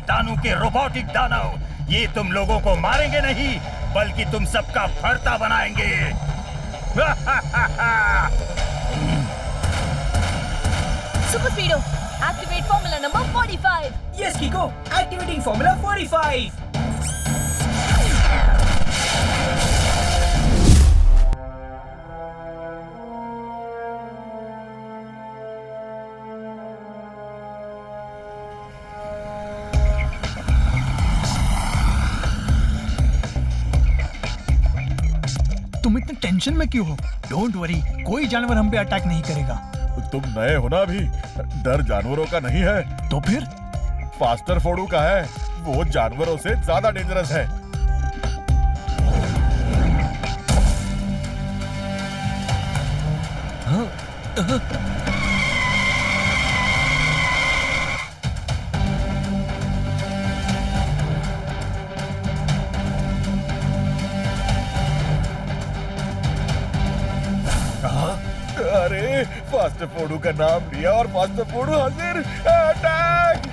शैतानों के रोबोटिक दानव, ये तुम लोगों को मारेंगे नहीं बल्कि तुम सबका भरता बनाएंगे। Super speedo, activate formula number 45। Yes Kiko, activating formula 45। तुम इतने टेंशन में क्यों हो? डोंट वरी, कोई जानवर हम पे अटैक नहीं करेगा। तुम नए हो ना अभी, डर जानवरों का नहीं है। तो फिर फास्टर फोड़ू का है, वो जानवरों से ज्यादा डेंजरस है। अरे फास्टर फोड़ू का नाम लिया और फास्टर फोड़ू हाजिर। अटैक!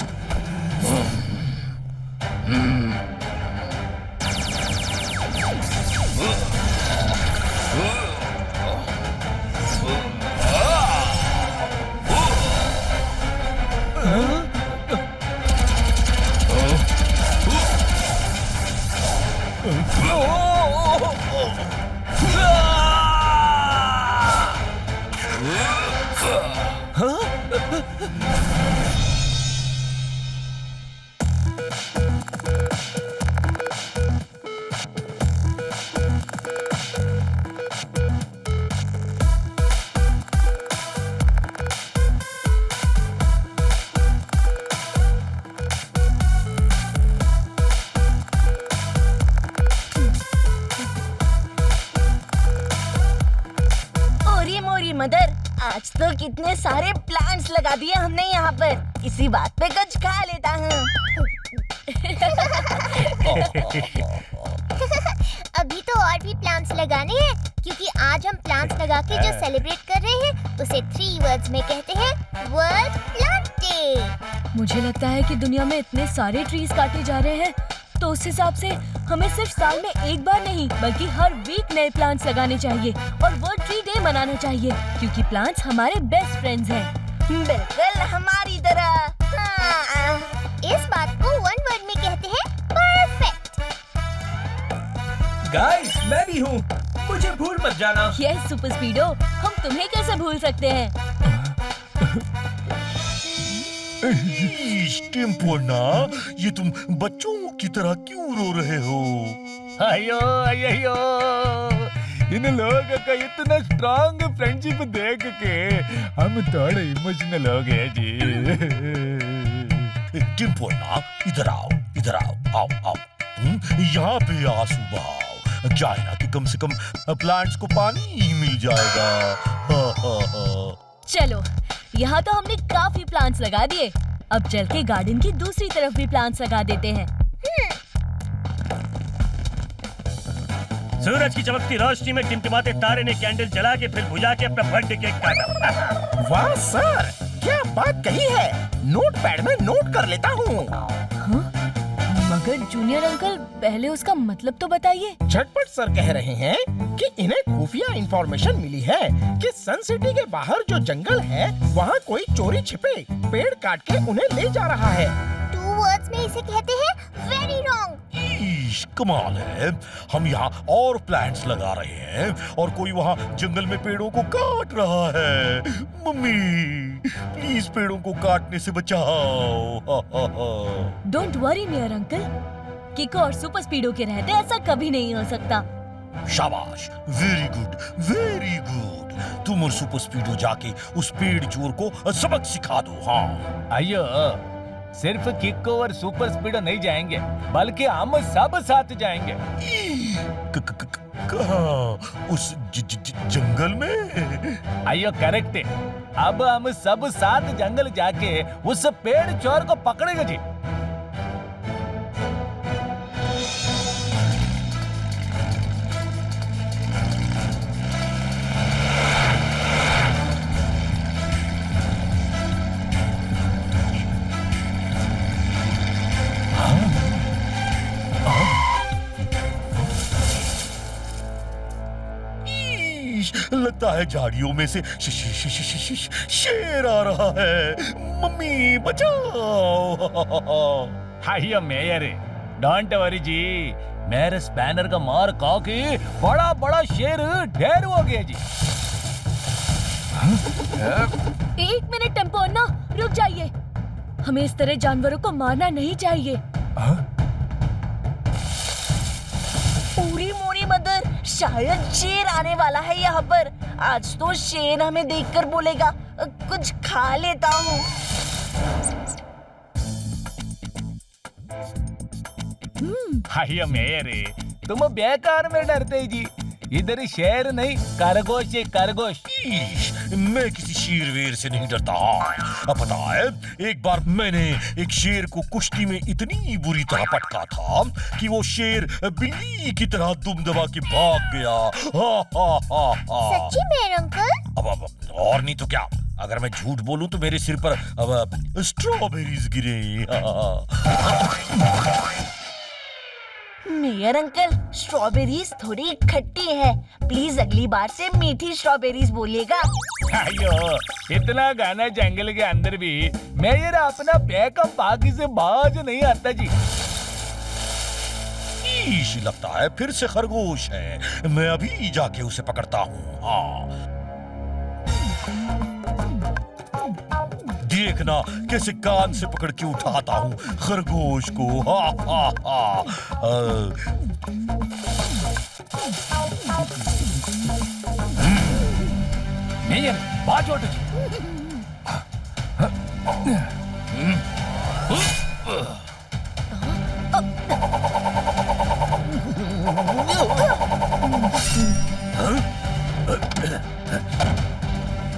मदर, आज तो कितने सारे प्लांट्स लगा दिए हमने यहाँ पर। इसी बात पे कुछ खा लेता हूँ। अभी तो और भी प्लांट्स लगाने हैं, क्योंकि आज हम प्लांट्स लगा के जो सेलिब्रेट कर रहे हैं उसे 3 वर्ड्स में कहते हैं वर्ल्ड प्लांट डे। मुझे लगता है कि दुनिया में इतने सारे ट्रीज काटे जा रहे हैं, तो उस हिसाब से हमें सिर्फ साल में एक बार नहीं बल्कि हर वीक नए प्लांट्स लगाने चाहिए और वर्ल्ड ट्री डे मनाना चाहिए, क्योंकि प्लांट्स हमारे बेस्ट फ्रेंड्स हैं। बिल्कुल हमारी तरह। हाँ, इस बात को 1 वर्ड में कहते हैं परफेक्ट। गाइस, मैं भी हूँ, मुझे भूल मत जाना। यस सुपर स्पीडो, हम तुम्हें कैसे भूल सकते हैं। टिम्पोना, ये तुम बच्चों की तरह क्यों रो रहे हो? अयो अयो, इन लोगों का इतना स्ट्रॉन्ग फ्रेंडशिप देख के हम थोड़े इमोशनल हो गए जी। टिम्पोना, इधर आओ, इधर आओ, आओ आओ। तुम यहाँ पे आंसू बहाओ, क्या है ना कि कम से कम प्लांट्स को पानी मिल जाएगा। चलो, यहाँ तो हमने काफी प्लांट्स लगा दिए, अब चल के गार्डन की दूसरी तरफ भी प्लांट्स लगा देते हैं। सूरज की चमकती रोशनी में टिमटिमाते तारे ने कैंडल जला के फिर बुझा के अपना बर्थडे केक काटा। वाह सर, क्या बात कही है, नोटपैड में नोट कर लेता हूँ। मगर जूनियर अंकल, पहले उसका मतलब तो बताइए। झटपट सर कह रहे हैं कि इन्हें खुफिया इंफॉर्मेशन मिली है कि सन सिटी के बाहर जो जंगल है वहाँ कोई चोरी छिपे पेड़ काट के उन्हें ले जा रहा है। 2 वर्ड्स में इसे कहते हैं वेरी रॉन्ग। कमाल है, हम यहाँ और प्लांट्स लगा रहे हैं और कोई वहाँ जंगल में पेड़ों को काट रहा है। मम्मी, प्लीज पेड़ों को काटने से बचाओ। डोंट वरी मेयर अंकल, किको और सुपर स्पीडो के रहते ऐसा कभी नहीं हो सकता। शाबाश, वेरी गुड, वेरी गुड। तुम और सुपर स्पीडो जाके उस पेड़ चोर को सबक सिखा दो। हाँ अयो, सिर्फ किक्को और सुपर स्पीडो नहीं जाएंगे, बल्कि हम सब साथ जाएंगे। कहाँ? उस जंगल में? अयो करेक्ट है, अब हम सब साथ जंगल जाके उस पेड़ चोर को पकड़ेंगे जी। लगता है झाड़ियों में से शेर आ रहा है। मम्मी बचाओ। अయ్యో మేయర్ डोंट वरी जी, मेरे स्पैनर का मार खा के बड़ा बड़ा शेर ढेर हो गया जी। 1 मिनट टेम्पो अन्ना, रुक जाइए। हमें इस तरह जानवरों को मारना नहीं चाहिए। पूरी मोरी मदर, शायद शेर आने वाला है यहाँ पर। आज तो शेर हमें देखकर बोलेगा कुछ खा लेता हूँ। अయ్యో మేయర్, तुम बेकार में डरते जी। इधर शेर नहीं, खरगोश है, खरगोश। मैं किसी शेर वेर से नहीं डरता। अब पता है, एक बार मैंने एक शेर को कुश्ती में इतनी बुरी तरह पटका था कि वो शेर बिल्ली की तरह दुम दबा के भाग गया। हा हा हा हा। सच्ची मेयर अंकल? अब और नहीं तो क्या, अगर मैं झूठ बोलूं तो मेरे सिर पर अब स्ट्रॉबेरीज गिरे। मेयर अंकल, स्ट्रॉबेरीज थोड़ी खट्टी है, प्लीज अगली बार से मीठी स्ट्रॉबेरीज बोलिएगा। अయ్యో, इतना गाना जंगल के अंदर भी मेयर अपना बैकअप बाकी से बाज नहीं आता जी। लगता है फिर से खरगोश है। मैं अभी जाके उसे पकड़ता हूँ। हाँ, देखना कैसे कान से पकड़ के उठाता हूँ खरगोश को। हा हा हा। मेयर बाज ओट जी।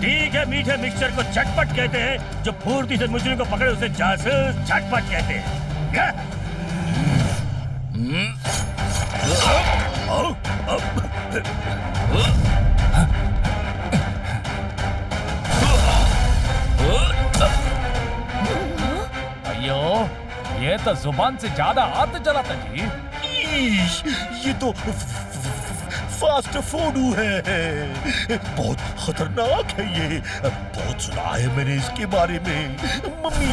ठीक है, मीठे मिक्सचर को झटपट कहते हैं। जो फुर्ती से मुजरिम को पकड़े उसे जासूस झटपट कहते हैं। अయ్యో, ये तो जुबान से ज्यादा हाथ चलाता जी। ये तो फास्ट फूड है। बहुत खतरनाक है ये। बहुत सुना है मैंने इसके बारे में। मम्मी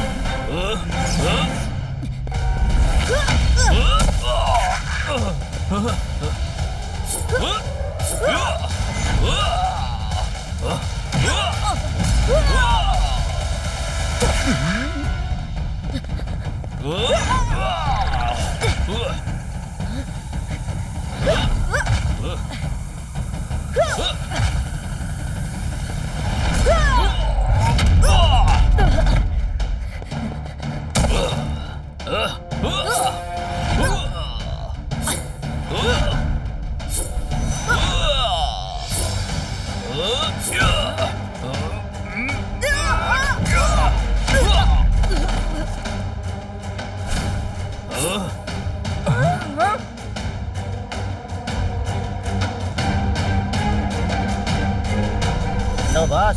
लो बॉस,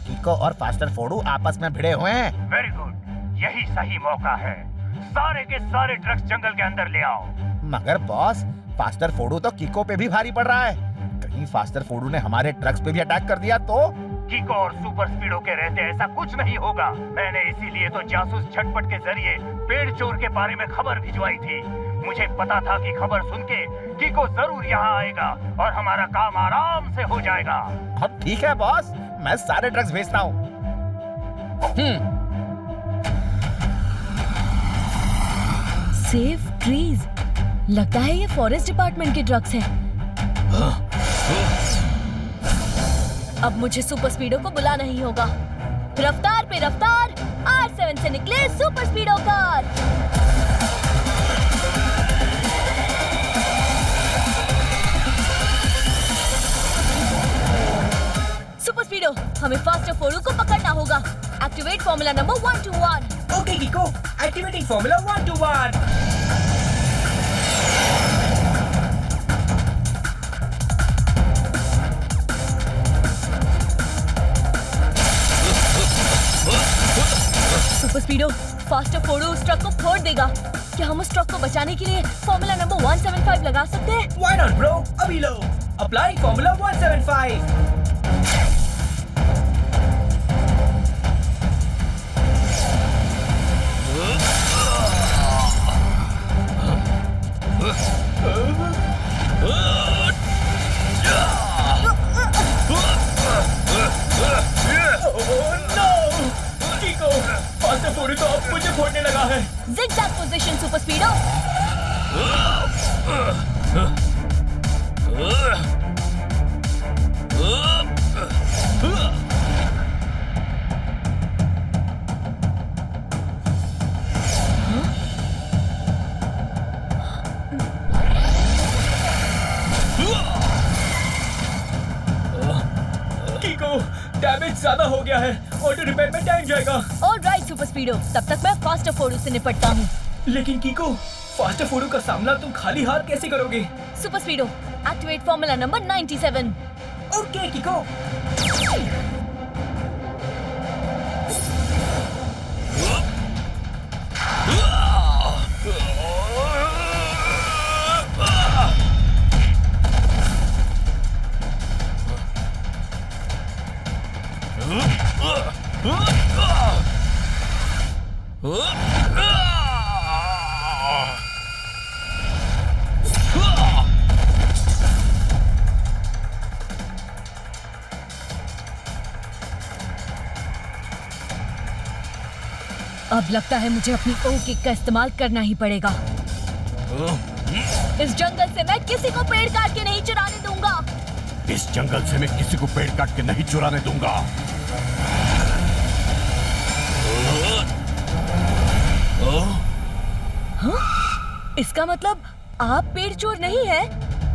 कीको और फास्टर फोडू आपस में भिड़े हुए हैं। वेरी गुड, यही सही मौका है। सारे के सारे ड्रग्स जंगल के अंदर ले आओ। मगर बॉस, फास्टर फोडू तो कीको पे भी भारी पड़ रहा है। कहीं फास्टर फोडू ने हमारे ट्रक्स पे भी अटैक कर दिया तो? कीको और सुपर स्पीडो के रहते ऐसा कुछ नहीं होगा। मैंने इसीलिए तो जासूस झटपट के जरिए पेड़ चोर के बारे में खबर भिजवाई थी। मुझे पता था कि खबर सुन के कीको जरूर यहाँ आएगा और हमारा काम आराम से हो जाएगा। अब ठीक है बॉस, मैं सारे ट्रक्स भेजता हूँ। सेफ ट्रीज, लगता है ये फॉरेस्ट डिपार्टमेंट के ट्रक्स हैं। अब मुझे सुपर स्पीडो को बुलाना ही होगा। रफ्तार पे रफ्तार, R7 से निकले super speedo car. Super speedo, हमें फास्टर फोडू को पकड़ना होगा। Activate formula number 121। Okay, Kiko. Activating Formula 121. Super speedo, faster Fodu उस ट्रक को फोड़ देगा। क्या हम उस ट्रक को बचाने के लिए फॉर्मूला नंबर 175 लगा सकते हैं? Why not, bro? अभी लो. Applying Formula 175. रहा है। Zigzag position super स्पीडो। कीको, डैमेज ज्यादा हो गया है। ऑटो रिपेयर में टाइम जाएगा। ऑलराइट सुपर स्पीडो, तब तक मैं फास्टर फोर्डो से निपटता हूँ। लेकिन कीको, फास्टर फोर्डो का सामना तुम खाली हाथ कैसे करोगे? Super speedo, activate formula number 97। Okay Kiko. अब लगता है मुझे अपनी ओ किक का इस्तेमाल करना ही पड़ेगा। इस जंगल से मैं किसी को पेड़ काट के नहीं चुराने दूंगा। इस जंगल से मैं किसी को पेड़ काट के नहीं चुराने दूंगा। हाँ? इसका मतलब आप पेड़ चोर नहीं है?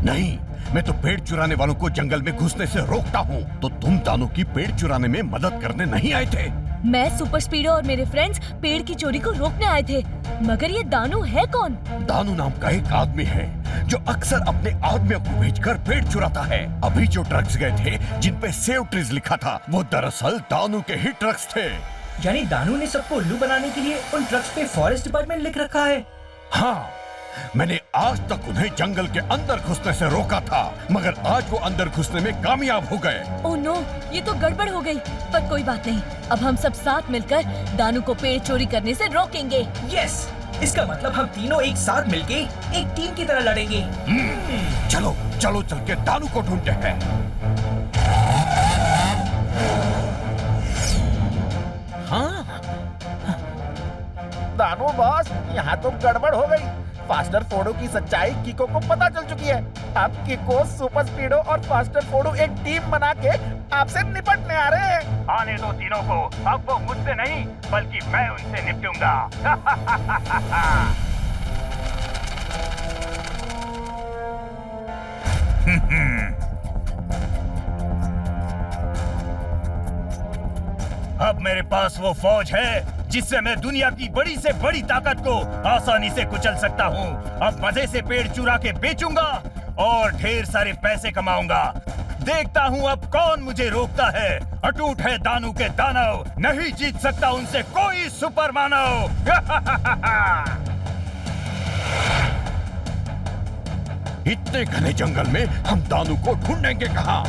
नहीं, मैं तो पेड़ चुराने वालों को जंगल में घुसने से रोकता हूँ। तो तुम दानू की पेड़ चुराने में मदद करने नहीं आए थे। मैं सुपर स्पीडो और मेरे फ्रेंड्स पेड़ की चोरी को रोकने आए थे। मगर ये दानू है कौन? दानू नाम का एक आदमी है जो अक्सर अपने आदमियों को भेजकर पेड़ चुराता है। अभी जो ट्रक्स गए थे जिन पे सेव ट्रीज लिखा था, वो दरअसल दानू के ही ट्रक्स थे। यानी दानू ने सबको उल्लू बनाने के लिए उन ट्रक्स पे फॉरेस्ट डिपार्टमेंट लिख रखा है। हाँ, मैंने आज तक उन्हें जंगल के अंदर घुसने से रोका था, मगर आज वो अंदर घुसने में कामयाब हो गए। ओह नो, ये तो गड़बड़ हो गई। पर कोई बात नहीं, अब हम सब साथ मिलकर दानू को पेड़ चोरी करने से रोकेंगे। यस, इसका मतलब हम तीनों एक साथ मिलके एक टीम की तरह लड़ेंगे। चलो चलो चल के दानू को ढूंढते हैं। हाँ, दानू बॉस, यहाँ तो गड़बड़ हो गई। फास्टर फोर्डो की सच्चाई कीको को पता चल चुकी है। अब कीको, सुपर स्पीडो और फास्टर फोर्डो एक टीम बना के आपसे निपटने आ रहे हैं। आने दो तीनों को। अब वो मुझसे नहीं बल्कि मैं उनसे निपटूंगा। अब मेरे पास वो फौज है जिससे मैं दुनिया की बड़ी से बड़ी ताकत को आसानी से कुचल सकता हूँ। अब मजे से पेड़ चुरा के बेचूंगा और ढेर सारे पैसे कमाऊंगा। देखता हूँ अब कौन मुझे रोकता है। अटूट है दानू के दानव, नहीं जीत सकता उनसे कोई सुपर मानव। इतने घने जंगल में हम दानू को ढूंढेंगे कहाँ?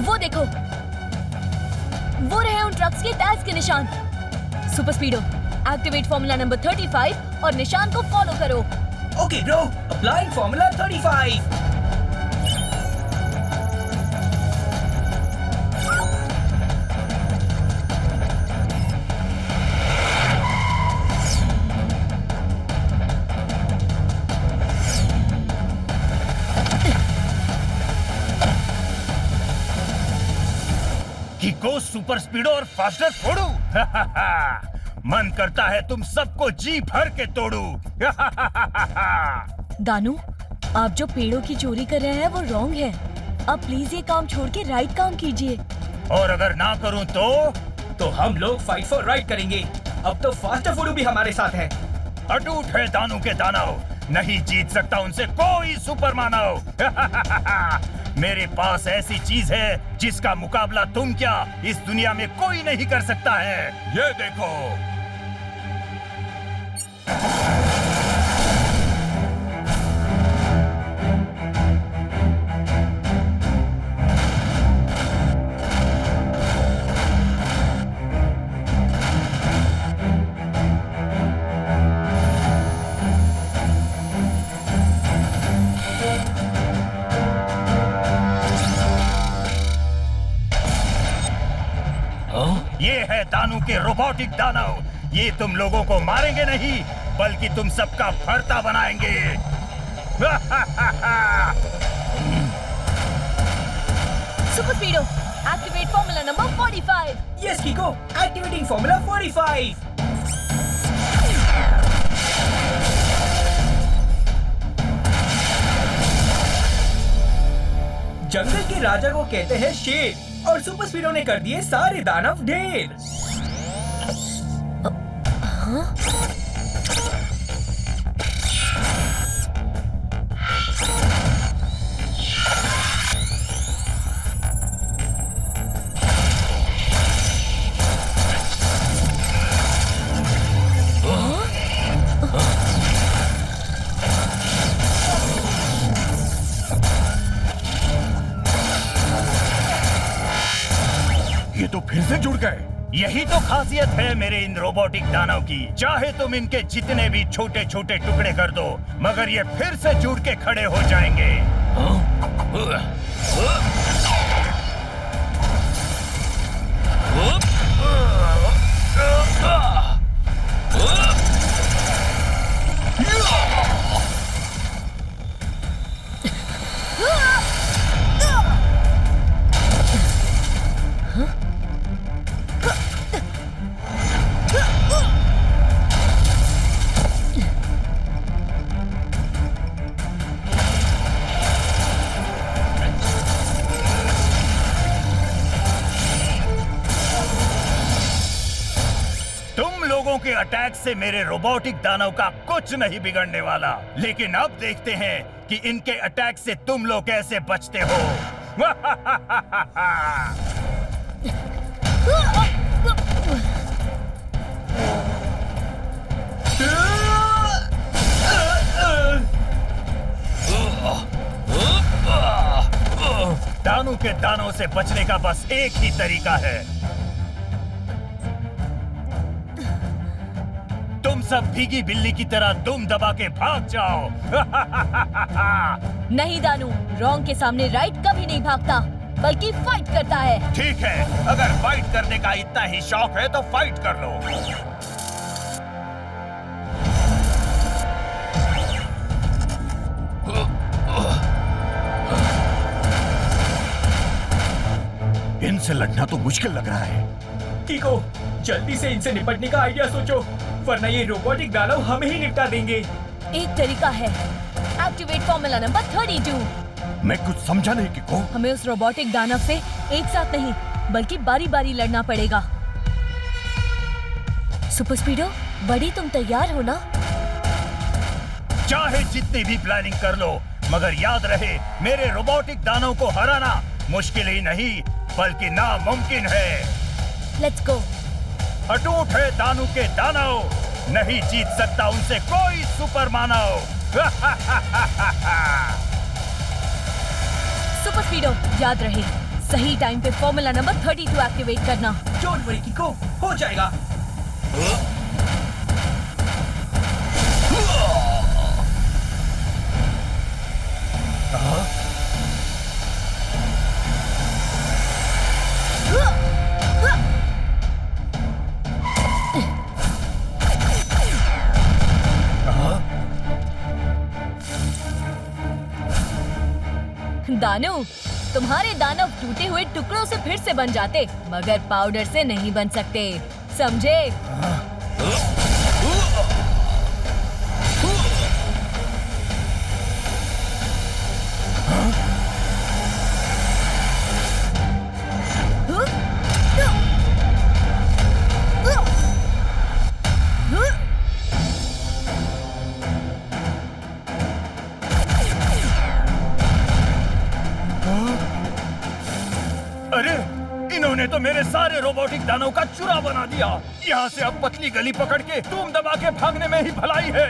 वो देखो, वो रहे उन ट्रक्स के टायर्स के निशान। Super speedo, activate formula number 35 और निशान को फॉलो करो। Okay bro, applying formula 35। Kiko, super speedo और फास्टर फोड़ू। मन करता है तुम सबको जी भर के तोड़ू। दानू, आप जो पेड़ों की चोरी कर रहे हैं वो रॉन्ग है। अब प्लीज ये काम छोड़ के राइट काम कीजिए। और अगर ना करूं तो हम लोग फाइट फॉर राइट करेंगे। अब तो फास्टर फूडू भी हमारे साथ है। अटूट है दानू के दानव, नहीं जीत सकता उनसे कोई सुपर मानव। मेरे पास ऐसी चीज है जिसका मुकाबला तुम क्या, इस दुनिया में कोई नहीं कर सकता है। ये देखो। हैं दानू के रोबोटिक दानव। ये तुम लोगों को मारेंगे नहीं, बल्कि तुम सबका भरता बनाएंगे। Super speedo, activate formula number 45। Yes Kiko, activating formula 45। जंगल के राजा को कहते हैं शेर और सुपर स्पीडो ने कर दिए सारे दानव ढेर। ये तो फिर से जुड़ गए। यही तो खासियत है मेरे इन रोबोटिक दानव की। चाहे तुम इनके जितने भी छोटे छोटे टुकड़े कर दो, मगर ये फिर से जुड़ के खड़े हो जाएंगे। लोगों के अटैक से मेरे रोबोटिक दानव का कुछ नहीं बिगड़ने वाला। लेकिन अब देखते हैं कि इनके अटैक से तुम लोग कैसे बचते हो। दानू के दानों से बचने का बस एक ही तरीका है। तुम सब भीगी बिल्ली की तरह दुम दबा के भाग जाओ। नहीं दानू, रॉन्ग के सामने राइट कभी नहीं भागता, बल्कि फाइट करता है। ठीक है, अगर फाइट करने का इतना ही शौक है तो फाइट कर लो। इनसे लड़ना तो मुश्किल लग रहा है। कीको, जल्दी से इनसे निपटने का आइडिया सोचो, वरना ये रोबोटिक दानव हमें ही निपटा देंगे। एक तरीका है, एक्टिवेट फॉर्मूला नंबर 32। मैं कुछ समझा नहीं कीको। हमें उस रोबोटिक दानव से एक साथ नहीं, बल्कि बारी बारी लड़ना पड़ेगा। सुपर स्पीडो, बड़ी तुम तैयार हो ना? चाहे जितनी भी प्लानिंग कर लो, मगर याद रहे मेरे रोबोटिक दानव को हराना मुश्किल ही नहीं बल्कि नामुमकिन है। Let's go. अटूट है दानू के दानव, नहीं जीत सकता उनसे कोई सुपर मानव। सुपर स्पीडो, याद रहे सही टाइम पे फॉर्मूला नंबर 32 एक्टिवेट करना। डोंट वरी कीको, हो जाएगा। दानू, तुम्हारे दानव टूटे हुए टुकड़ों से फिर से बन जाते, मगर पाउडर से नहीं बन सकते, समझे? अरे, इन्होंने तो मेरे सारे रोबोटिक दानव का चूरा बना दिया। यहाँ से अब पतली गली पकड़ के तुम दबा के भागने में ही भलाई है।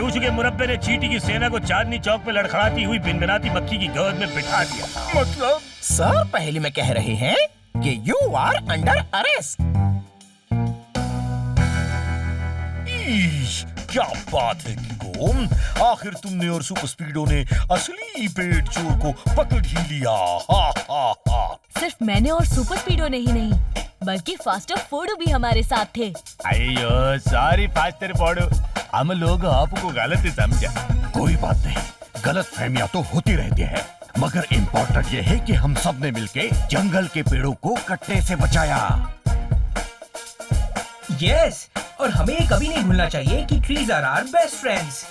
चूचू के मुरब्बे ने चींटी की सेना को चांदनी चौक पे लड़खड़ाती हुई भिनभिनाती मक्खी की गोद में बिठा दिया। मतलब सर पहले में कह रहे हैं कि यू आर अंडर अरेस्ट। क्या बात है किको, आखिर तुमने और सुपर स्पीडो ने असली पेड़ चोर को पकड़ ही लिया। हा हा हा। सिर्फ मैंने और सुपर स्पीडो ने ही नहीं, बल्कि फास्टर फोडू भी हमारे साथ थे। अयो सॉरी फास्टर फोडू, हम लोग आपको गलत समझा। कोई बात नहीं, गलत फहमियां तो होती रहती है, मगर इम्पोर्टेंट ये है कि हम सब ने मिलके जंगल के पेड़ों को कटने से बचाया। यस, और हमें ये कभी नहीं भूलना चाहिए कि trees are our best friends.